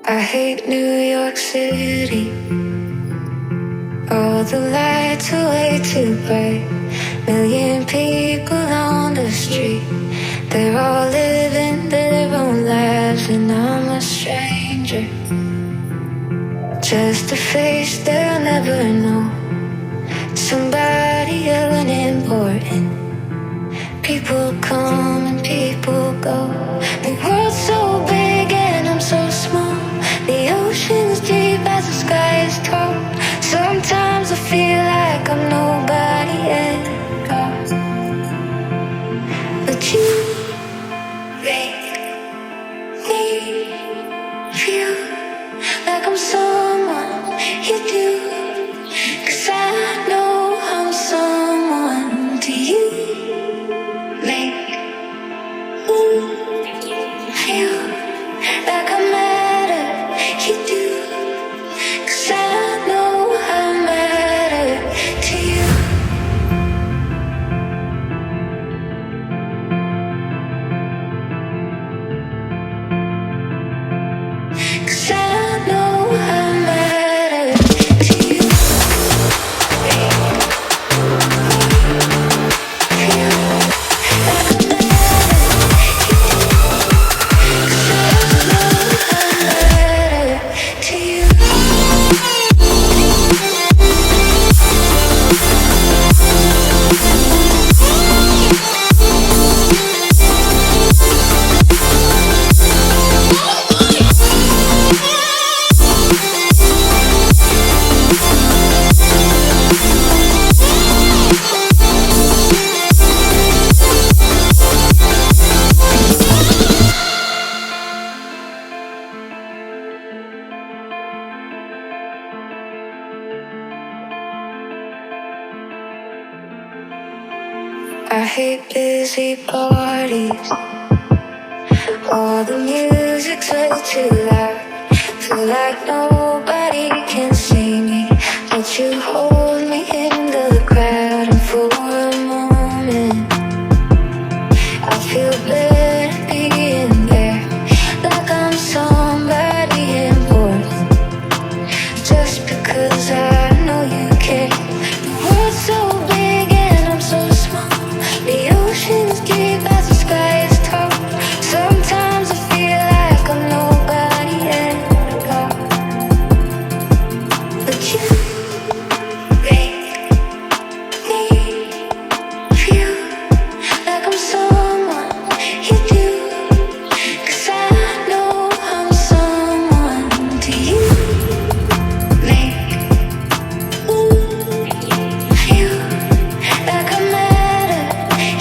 I hate New York City. All the lights are way too bright. Million people on the street. They're all living their own lives, and I'm a stranger. Just a face they'll never know. Somebody unimportant. People come and people go. The world's so big and I'm so small. The ocean's deep as the sky is tall. Sometimes I feel like I'm nobody at all. But you make me feel like I'm someone you do. 'Cause I know I'm someone to you. Make me feel like I matter, you do. 'Cause I know I matter to you. Cause I know I matter to you. I hate busy parties. All the music's way too loud. Feel like nobody can see me, but you hold me in the crowd. And for a moment I feel better being there. Like I'm somebody important. Just because I know you care. The world's so big and I'm so small. The ocean's deep as the sky is tall. Sometimes I feel like I'm nobody at all. But you make me feel like I'm someone you do. 'Cause I know I'm someone to you. Make me feel like I matter,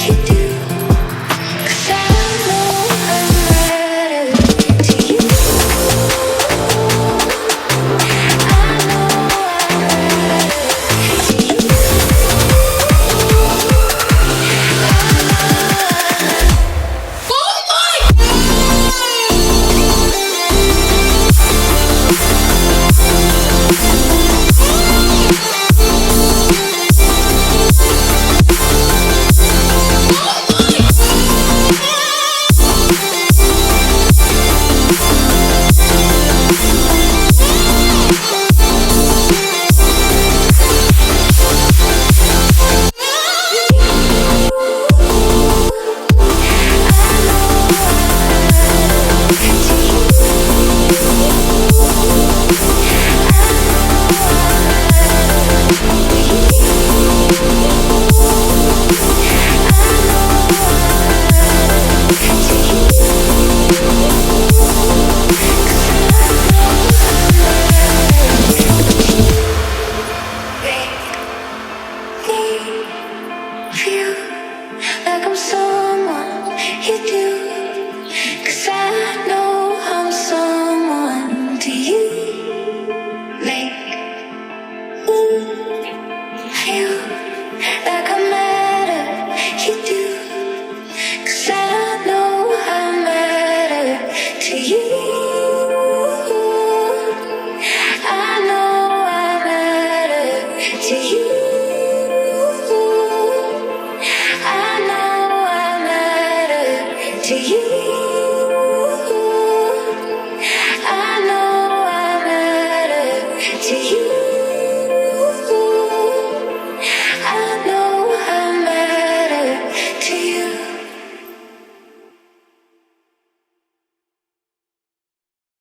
you do. 'Cause I know I matter to you. I know I matter to you. Feel like I'm someone you do. 'Cause I know I'm someone to you. Make me feel like I matter, you do. 'Cause I know I matter to you. I know I matter to you. I know I matter to you.